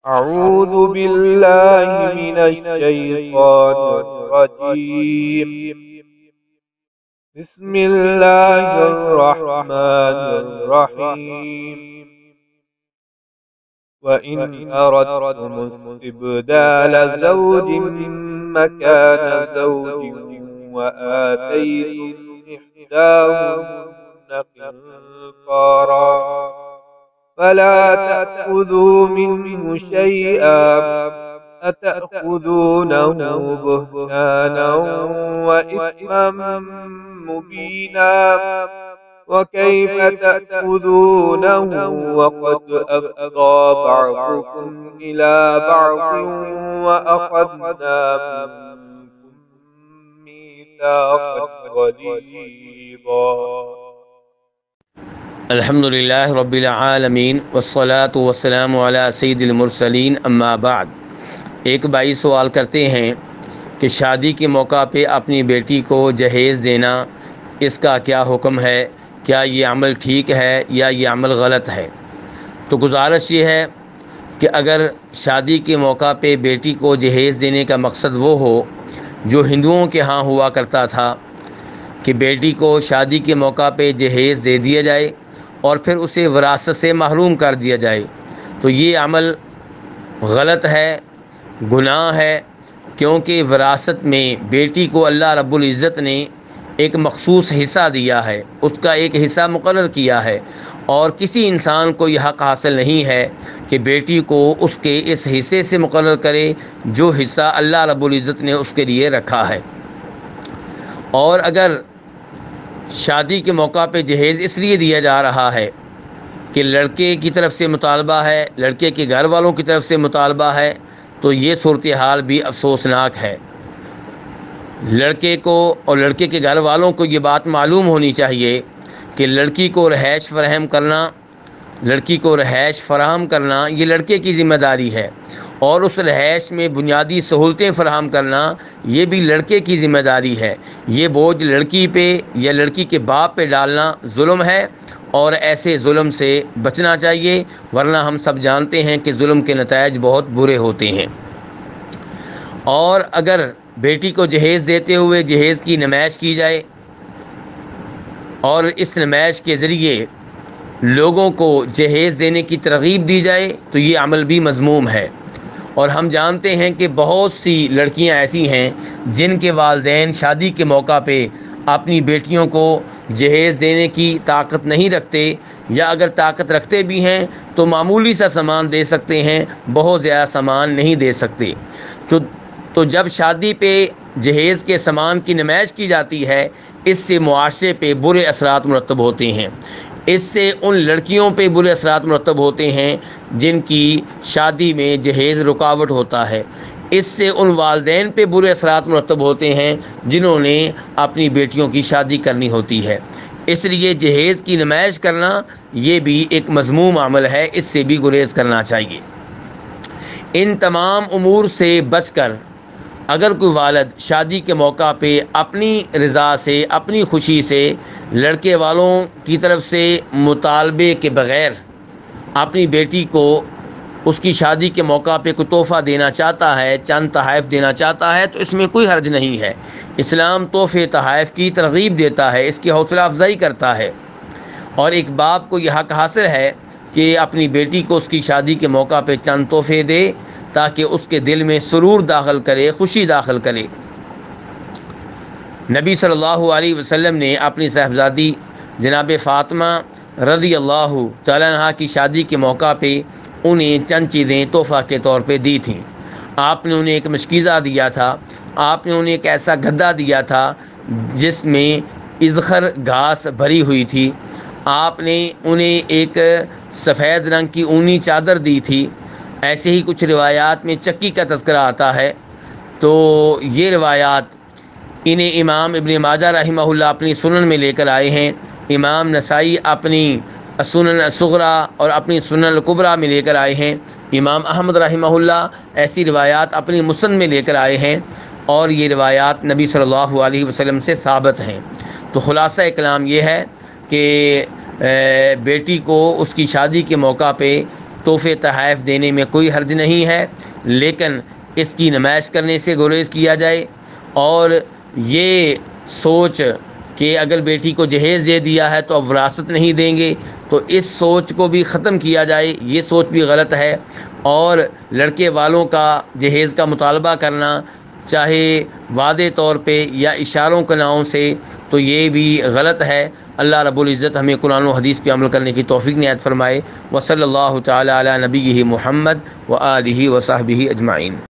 أعوذ بالله من الشيطان الرجيم. بسم الله الرحمن الرحيم. وإن أردتم استبدال زوج مكان زوج وآتيتم إحداهن قنطارا فلا تأخذوا منه شيئا أتأخذونه بهتانا وإثما مبينا وكيف تأخذونه وقد أفضى بعضكم إلى بعض وأخذنا منكم ميثاقا غليظا. الحمد للہ رب العالمین والصلاة والسلام علی سید المرسلین اما بعد۔ ایک بھائی سوال کرتے ہیں کہ شادی کے موقع پہ اپنی بیٹی کو جہیز دینا اس کا کیا حکم ہے؟ کیا یہ عمل ٹھیک ہے یا یہ عمل غلط ہے؟ تو گزارش یہ ہے کہ اگر شادی کے موقع پہ بیٹی کو جہیز دینے کا مقصد وہ ہو جو ہندوؤں کے ہاں ہوا کرتا تھا کہ بیٹی کو شادی کے موقع پہ جہیز دے دیا جائے اور پھر اسے وراثت سے محروم کر دیا جائے، تو یہ عمل غلط ہے، گناہ ہے، کیونکہ وراثت میں بیٹی کو اللہ رب العزت نے ایک مخصوص حصہ دیا ہے، اس کا ایک حصہ مقرر کیا ہے، اور کسی انسان کو یہ حق حاصل نہیں ہے کہ بیٹی کو اس کے اس حصے سے مقرر کرے جو حصہ اللہ رب العزت نے اس کے لیے رکھا ہے۔ اور اگر شادی کے موقع پہ جہیز اس لیے دیا جا رہا ہے کہ لڑکے کی طرف سے مطالبہ ہے، لڑکے کے گھر والوں کی طرف سے مطالبہ ہے، تو یہ صورتحال بھی افسوسناک ہے۔ لڑکے کو اور لڑکے کے گھر والوں کو یہ بات معلوم ہونی چاہیے کہ لڑکی کو رہائش فراہم کرنا یہ لڑکے کی ذمہ داری ہے، اور اس رہائش میں بنیادی سہولتیں فراہم کرنا یہ بھی لڑکے کی ذمہ داری ہے۔ یہ بوجھ لڑکی پہ یا لڑکی کے باپ پہ ڈالنا ظلم ہے، اور ایسے ظلم سے بچنا چاہیے، ورنہ ہم سب جانتے ہیں کہ ظلم کے نتائج بہت برے ہوتے ہیں۔ اور اگر بیٹی کو جہیز دیتے ہوئے جہیز کی نمائش کی جائے اور اس نمائش کے ذریعے لوگوں کو جہیز دینے کی ترغیب دی جائے تو یہ عمل بھی مذموم ہے۔ اور ہم جانتے ہیں کہ بہت سی لڑکیاں ایسی ہیں جن کے والدین شادی کے موقع پہ اپنی بیٹیوں کو جہیز دینے کی طاقت نہیں رکھتے، یا اگر طاقت رکھتے بھی ہیں تو معمولی سا سامان دے سکتے ہیں، بہت زیادہ سامان نہیں دے سکتے۔ تو جب شادی پہ جہیز کے سامان کی نمائش کی جاتی ہے، اس سے معاشرے پہ برے اثرات مرتب ہوتے ہیں، اس سے ان لڑکیوں پہ برے اثرات مرتب ہوتے ہیں جن کی شادی میں جہیز رکاوٹ ہوتا ہے، اس سے ان والدین پہ برے اثرات مرتب ہوتے ہیں جنہوں نے اپنی بیٹیوں کی شادی کرنی ہوتی ہے۔ اس لیے جہیز کی نمائش کرنا یہ بھی ایک مذموم عمل ہے، اس سے بھی گریز کرنا چاہیے۔ ان تمام امور سے بچ کر اگر کوئی والد شادی کے موقع پہ اپنی رضا سے، اپنی خوشی سے، لڑکے والوں کی طرف سے مطالبے کے بغیر اپنی بیٹی کو اس کی شادی کے موقع پہ کوئی تحفہ دینا چاہتا ہے، چند تحائف دینا چاہتا ہے، تو اس میں کوئی حرج نہیں ہے۔ اسلام تحفے تحائف کی ترغیب دیتا ہے، اس کی حوصلہ افزائی کرتا ہے، اور ایک باپ کو یہ حق حاصل ہے کہ اپنی بیٹی کو اس کی شادی کے موقع پہ چند تحفے دے تاکہ اس کے دل میں سرور داخل کرے، خوشی داخل کرے۔ نبی صلی اللہ علیہ وسلم نے اپنی صاحبزادی جناب فاطمہ رضی اللہ تعالیٰ عنہ کی شادی کے موقع پہ انہیں چند چیزیں تحفہ کے طور پہ دی تھیں۔ آپ نے انہیں ایک مشکیزہ دیا تھا، آپ نے انہیں ایک ایسا گدا دیا تھا جس میں اذخر گھاس بھری ہوئی تھی، آپ نے انہیں ایک سفید رنگ کی اونی چادر دی تھی۔ ایسے ہی کچھ روایات میں چکی کا تذکرہ آتا ہے، تو یہ روایات انہیں امام ابن ماجہ رحمہ اللہ اپنی سنن میں لے کر آئے ہیں، امام نسائی اپنی سنن الصغریٰ اور اپنی سنن الکبریٰ میں لے کر آئے ہیں، امام احمد رحمہ اللہ ایسی روایات اپنی مسند میں لے کر آئے ہیں، اور یہ روایات نبی صلی اللہ علیہ وسلم سے ثابت ہیں۔ تو خلاصہ کلام یہ ہے کہ بیٹی کو اس کی شادی کے موقع پہ تحفے تحائف دینے میں کوئی حرج نہیں ہے، لیکن اس کی نمائش کرنے سے گریز کیا جائے، اور یہ سوچ کہ اگر بیٹی کو جہیز دے دیا ہے تو اب وراثت نہیں دیں گے، تو اس سوچ کو بھی ختم کیا جائے، یہ سوچ بھی غلط ہے۔ اور لڑکے والوں کا جہیز کا مطالبہ کرنا، چاہے واضح طور پہ یا اشاروں کے ناموں سے، تو یہ بھی غلط ہے۔ اللہ رب العزت ہمیں قرآن و حدیث پہ عمل کرنے کی توفیق عنایت فرمائے۔ وصلی اللہ تعالی علی نبیہ محمد و آلہ و صحبہ اجمعین۔